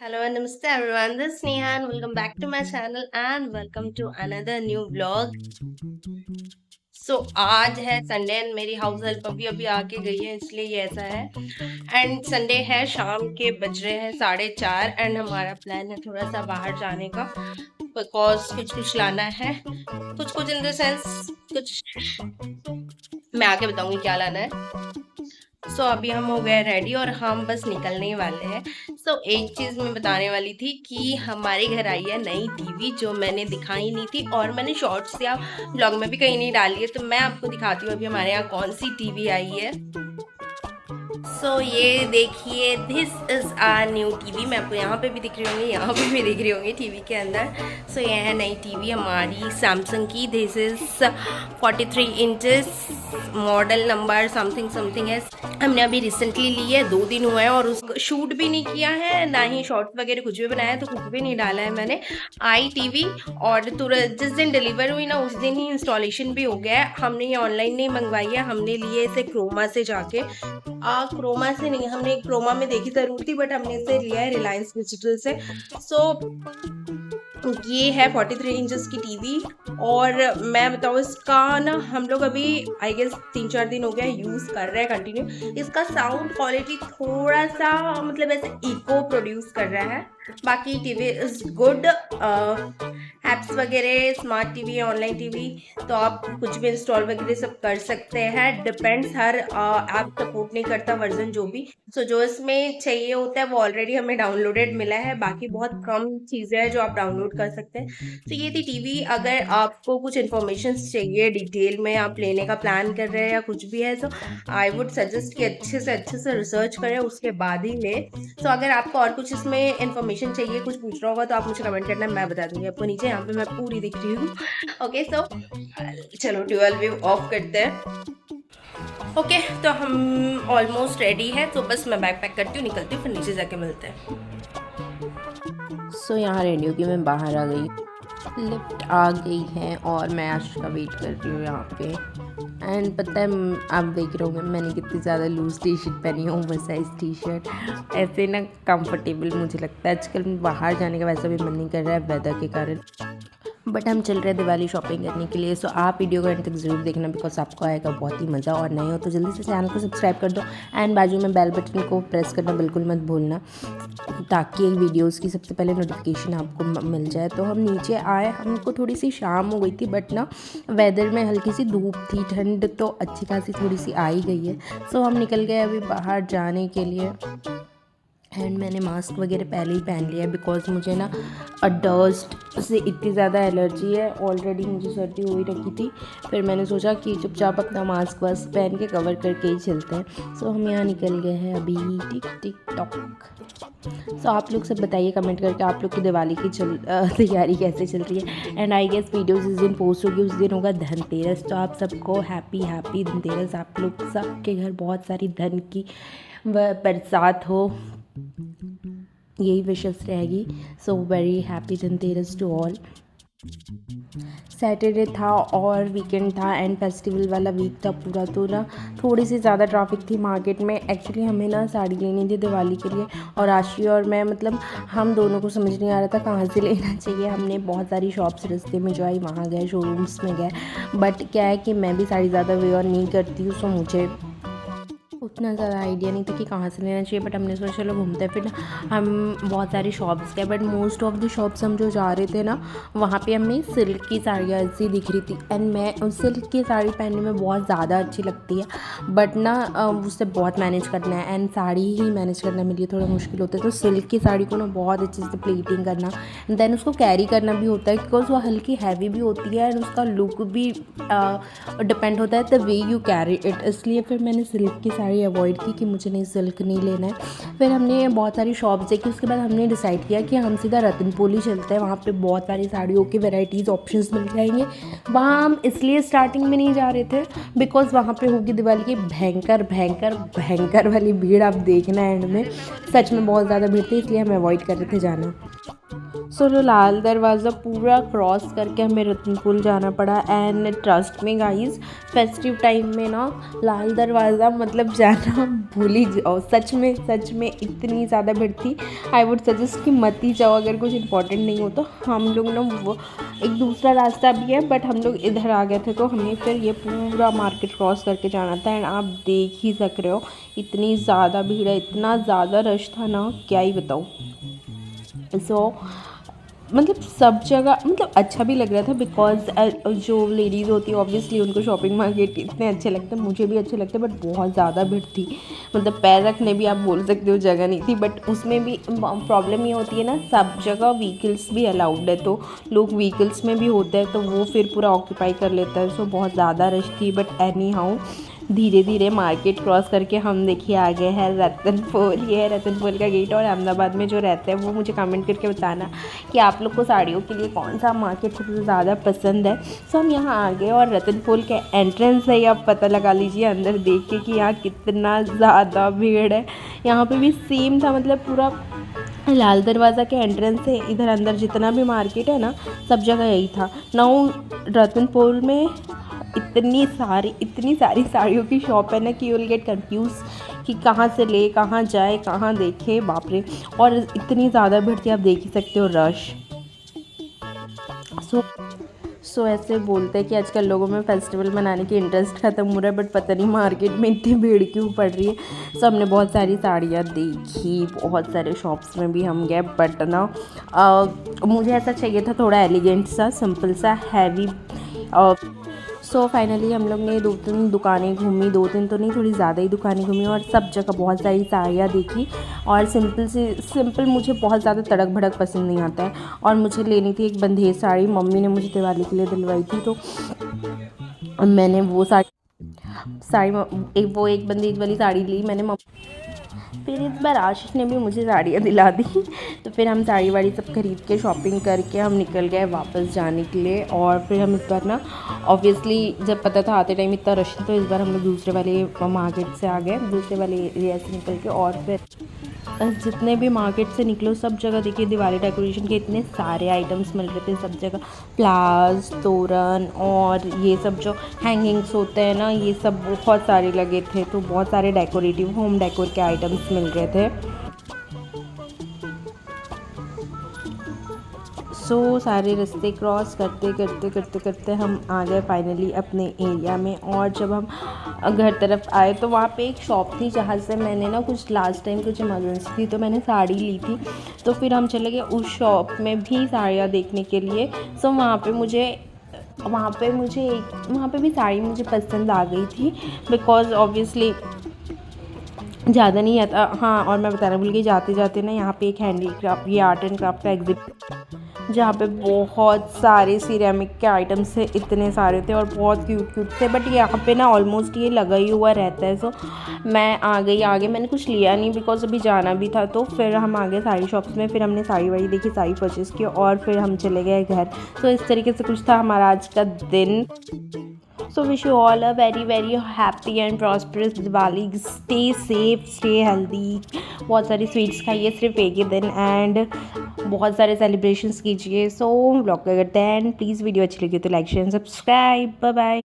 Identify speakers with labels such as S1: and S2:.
S1: Hello and namaste everyone. This is Neha and welcome back to my channel and welcome to another new vlog. आज है Sunday and मेरी house help अभी अभी आके गई है इसलिए ये ऐसा है। एंड संडे है, शाम के बज रहे हैं 4:30 एंड हमारा प्लान है थोड़ा सा बाहर जाने का बिकॉज कुछ लाना है। कुछ इन द सेंस कुछ मैं आके बताऊंगी क्या लाना है। अभी हम हो गए रेडी और हम बस निकलने वाले हैं। एक चीज़ मैं बताने वाली थी कि हमारे घर आई है नई टीवी जो मैंने दिखाई नहीं थी और मैंने शॉर्ट्स या ब्लॉग में भी कहीं नहीं डाली है, तो मैं आपको दिखाती हूँ अभी हमारे यहाँ कौन सी टीवी आई है। ये देखिए, this is our new TV. मैं आपको यहाँ पे भी दिख रही होंगी, यहाँ पे भी दिख रही होंगी टीवी के अंदर। ये है नई टीवी हमारी सैमसंग की। This is 43 inches, model number something है। हमने अभी रिसेंटली ली है, 2 दिन हुए हैं और उसको शूट भी नहीं किया है, ना ही शॉर्ट्स वगैरह कुछ भी बनाया, तो कुछ भी नहीं डाला है मैंने। आई टीवी और तुरंत जिस दिन डिलीवर हुई ना उस दिन ही इंस्टॉलेशन भी हो गया है। हमने ये ऑनलाइन नहीं मंगवाई है, हमने लिए इसे क्रोमा से जाके। क्रोमा से नहीं, हमने क्रोमा में देखी ज़रूर थी बट हमने इसे लिया है रिलायंस डिजिटल से। ये है 43 इंचेस की टीवी और मैं बताऊँ इसका ना हम लोग अभी आई गेस 3-4 दिन हो गया यूज़ कर रहे हैं कंटिन्यू। इसका साउंड क्वालिटी थोड़ा सा मतलब ऐसे इको प्रोड्यूस कर रहा है, बाकी टीवी इज़ गुड। ऐप्स वगैरह, स्मार्ट टीवी, ऑनलाइन टीवी, तो आप कुछ भी इंस्टॉल वगैरह सब कर सकते हैं। डिपेंड्स, हर ऐप सपोर्ट नहीं करता वर्जन जो भी। जो इसमें चाहिए होता है वो ऑलरेडी हमें डाउनलोडेड मिला है, बाकी बहुत कम चीज़ें हैं जो आप डाउनलोड कर सकते हैं। ये थी टीवी। अगर आपको कुछ इन्फॉर्मेशन चाहिए डिटेल में, आप लेने का प्लान कर रहे हैं या कुछ भी है, तो आई वुड सजेस्ट कि अच्छे से रिसर्च करें उसके बाद ही लें। अगर आपको और कुछ इसमें इन्फॉर्मेशन चाहिए, कुछ पूछना होगा तो आप मुझे कमेंट करना, मैं बता दूंगी आपको। नीचे यहाँ पे मैं पूरी दिख रही हूँ। ओके, चलो ड्यूअल व्यू ऑफ करते हैं। ओके, तो हम ऑलमोस्ट रेडी है, तो बस मैं बैग पैक करती हूँ, निकलती हूँ, फिर नीचे जाके मिलते हैं।
S2: यहाँ रेडी होगी मैं बाहर आ गई, लिफ्ट आ गई है और मैं आश का वेट कर रही हूँ यहाँ पे। एंड पता है आप देख रहे होंगे मैंने कितनी ज़्यादा लूज़ टी शर्ट पहनी है, ओवर साइज़ टी शर्ट। ऐसे ना कंफर्टेबल मुझे लगता है। आजकल बाहर जाने का वैसा भी मन नहीं कर रहा है वेदर के कारण, बट हम चल रहे हैं दिवाली शॉपिंग करने के लिए। आप वीडियो को एंड तक ज़रूर देखना बिकॉज आपको आएगा बहुत ही मज़ा। और नए हो तो जल्दी से चैनल को सब्सक्राइब कर दो एंड बाजू में बेल बटन को प्रेस करना बिल्कुल मत भूलना, ताकि वीडियोस की सबसे पहले नोटिफिकेशन आपको मिल जाए। तो हम नीचे आए, हमको थोड़ी सी शाम हो गई थी बट ना वेदर में हल्की सी धूप थी, ठंड तो अच्छी खासी थोड़ी सी आ ही गई है। हम निकल गए अभी बाहर जाने के लिए। एंड मैंने मास्क वगैरह पहले ही पहन लिया है बिकॉज मुझे ना डस्ट से इतनी ज़्यादा एलर्जी है, ऑलरेडी मुझे सर्दी हो ही रखी थी। फिर मैंने सोचा कि चुपचाप अपना मास्क वास्क पहन के कवर करके ही चलते हैं। हम यहाँ निकल गए हैं अभी। Tick tock. आप लोग सब बताइए कमेंट करके आप लोग की दिवाली की तैयारी कैसे चल रही है। एंड आई गेस वीडियो जिस दिन पोस्ट होगी उस दिन होगा धनतेरस, तो आप सबको हैप्पी धनतेरस। आप लोग सबके घर बहुत सारी धन की बरसात हो, यही विशेस रहेगी। Very happy Dhanteras to all. Saturday था और वीकेंड था एंड फेस्टिवल वाला वीक था पूरा, तो ना थोड़ी सी ज़्यादा ट्रैफिक थी मार्केट में। एक्चुअली हमें ना साड़ी लेनी थी दिवाली के लिए और आशी और मैं मतलब हम दोनों को समझ नहीं आ रहा था कहाँ से लेना चाहिए। हमने बहुत सारी शॉप्स रास्ते में जो आई वहाँ गए, शोरूम्स में गए, बट क्या है कि मैं भी साड़ी ज़्यादा वेयर नहीं करती हूँ, मुझे उतना ज़्यादा आइडिया नहीं था कि कहाँ से लेना चाहिए। बट हमने सोचा चलो घूमते फिर हम बहुत सारी शॉप्स गए, but most of the shops हम जो जा रहे थे ना वहाँ पे हमें सिल्क की साड़ियाँ ऐसी दिख रही थी। एंड मैं उस सिल्क की साड़ी पहनने में बहुत ज़्यादा अच्छी लगती है, बट ना उससे बहुत मैनेज करना है एंड साड़ी ही मैनेज करना मेरे लिए थोड़ा मुश्किल होता है। तो सिल्क की साड़ी को ना बहुत अच्छे से प्लीटिंग करना, देन उसको कैरी करना भी होता है बिकॉज वो हल्की हैवी भी होती है एंड उसका लुक भी डिपेंड होता है the way you carry it. इसलिए फिर मैंने सिल्क की साड़ी अवॉइड की कि मुझे नहीं सिल्क नहीं लेना है। फिर हमने बहुत सारी शॉप्स देखी, उसके बाद हमने डिसाइड किया कि हम सीधा रतनपोल ही चलते हैं। वहाँ पे बहुत सारी साड़ियों की वैरायटीज़ ऑप्शंस मिल जाएंगे। वहाँ हम इसलिए स्टार्टिंग में नहीं जा रहे थे बिकॉज वहाँ पे होगी दिवाली की भयंकर वाली भीड़। आप देखना एंड में सच में बहुत ज़्यादा भीड़ थी, इसलिए हम अवॉइड कर रहे थे जाना। सो लाल दरवाज़ा पूरा क्रॉस करके हमें रतनपुर जाना पड़ा। एंड ट्रस्ट में गाइस, फेस्टिव टाइम में ना लाल दरवाज़ा मतलब जाना भूल ही जाओ। सच में इतनी ज़्यादा भीड़ थी। आई वुड सजेस्ट कि मत ही जाओ अगर कुछ इंपॉर्टेंट नहीं हो तो। हम लोग ना वो एक दूसरा रास्ता भी है बट हम लोग इधर आ गए थे तो हमें फिर ये पूरा मार्केट क्रॉस करके जाना था। एंड आप देख ही सक रहे हो इतनी ज़्यादा भीड़ है, इतना ज़्यादा रश था ना, क्या ही बताऊँ। सो मतलब सब जगह मतलब अच्छा भी लग रहा था बिकॉज जो लेडीज़ होती है ऑब्वियसली उनको शॉपिंग मार्केट इतने अच्छे लगते हैं, मुझे भी अच्छे लगते हैं, बट बहुत ज़्यादा भीड़ थी। मतलब पैर रखने भी आप बोल सकते हो जगह नहीं थी। बट उसमें भी प्रॉब्लम ये होती है ना, सब जगह व्हीकल्स भी अलाउड है तो लोग व्हीकल्स में भी होते हैं तो वो फिर पूरा ऑक्यूपाई कर लेता है। सो बहुत ज़्यादा रश थी। बट एनी हाउ धीरे धीरे मार्केट क्रॉस करके हम देखिए आ गए हैं रतनपुर। ये है रतनपुर का गेट। और अहमदाबाद में जो रहते हैं वो मुझे कमेंट करके बताना कि आप लोग को साड़ियों के लिए कौन सा मार्केट सबसे ज़्यादा पसंद है। सो हम यहाँ आ गए और रतनपुर के एंट्रेंस से ही आप पता लगा लीजिए अंदर देख के कि यहाँ कितना ज़्यादा भीड़ है। यहाँ पे भी सेम था, मतलब पूरा लाल दरवाज़ा के एंट्रेंस से इधर अंदर जितना भी मार्केट है ना, सब जगह यही था। नाउ रतनपुर में इतनी सारी साड़ियों की शॉप है ना कि यू विल गेट कंफ्यूज कि कहाँ से ले, कहाँ जाए, कहाँ देखे, बाप रे। और इतनी ज़्यादा भीड़ थी, आप देख ही सकते हो रश। सो ऐसे बोलते हैं कि आजकल लोगों में फेस्टिवल मनाने की इंटरेस्ट ख़त्म हो रहा है, बट पता नहीं मार्केट में इतनी भीड़ क्यों पड़ रही है। सो हमने बहुत सारी साड़ियाँ देखी, बहुत सारे शॉप्स में भी हम गए, बट ना मुझे ऐसा चाहिए था थोड़ा एलिगेंट सा, सिंपल सा, हैवी। सो फाइनली हम लोग ने 2-3 दुकानें घूमी, 2-3 तो नहीं, थोड़ी ज़्यादा ही दुकानें घूमी और सब जगह बहुत सारी साड़ियाँ देखी। और सिंपल मुझे बहुत ज़्यादा तड़क भड़क पसंद नहीं आता है। और मुझे लेनी थी एक बंधेज साड़ी, मम्मी ने मुझे दिवाली के लिए दिलवाई थी तो मैंने वो वो एक बंधेज वाली साड़ी ली मैंने। फिर इस बार आशीष ने भी मुझे साड़ियाँ दिला दी तो फिर हम साड़ी वाड़ी सब खरीद के शॉपिंग करके हम निकल गए वापस जाने के लिए। और फिर हम इस बार ना ऑब्वियसली जब पता था आते टाइम इतना रश तो इस बार हम लोग दूसरे वाले मार्केट से आ गए, दूसरे वाले एरिया से निकल के। और फिर जितने भी मार्केट से निकलो सब जगह देखिए दिवाली डेकोरेशन के इतने सारे आइटम्स मिल रहे थे। सब जगह फ्लावर्स, तोरण और ये सब जो हैंगिंग्स होते हैं ना, ये सब बहुत सारे लगे थे। तो बहुत सारे डेकोरेटिव होम डेकोर के आइटम्स मिल रहे थे। सो सारे रास्ते क्रॉस करते हम आ गए फाइनली अपने एरिया में। और जब हम घर तरफ आए तो वहाँ पे एक शॉप थी जहाँ से मैंने ना कुछ लास्ट टाइम कुछ इमरजेंसी थी तो मैंने साड़ी ली थी। तो फिर हम चले गए उस शॉप में भी साड़ियाँ देखने के लिए। सो वहाँ पे भी साड़ी मुझे पसंद आ गई थी बिकॉज़ ऑब्वियसली ज़्यादा नहीं आता। हाँ, और मैं बताना भूल गई, जाते जाते ना यहाँ पे एक हैंडीक्राफ्ट, ये आर्ट एंड क्राफ्ट का एग्जिबिट जहाँ पे बहुत सारे सिरेमिक के आइटम्स थे, इतने सारे थे और बहुत क्यूट थे। बट यहाँ पे ना ऑलमोस्ट ये लगा ही हुआ रहता है। सो मैं आ गई आगे, मैंने कुछ लिया नहीं बिकॉज अभी जाना भी था। तो फिर हम आ गए साड़ी शॉप्स में, फिर हमने साड़ी वाड़ी देखी, साड़ी परचेज़ की और फिर हम चले गए घर। सो इस तरीके से कुछ था हमारा आज का दिन। So wish you all a very very happy and prosperous Diwali. Stay safe, stay healthy. बहुत सारी स्वीट्स खाइए सिर्फ एक ही दिन एंड बहुत सारे सेलिब्रेशंस कीजिए। सो व्लॉग का करते हैं एंड प्लीज़ वीडियो अच्छी लगी तो like share subscribe. Bye bye.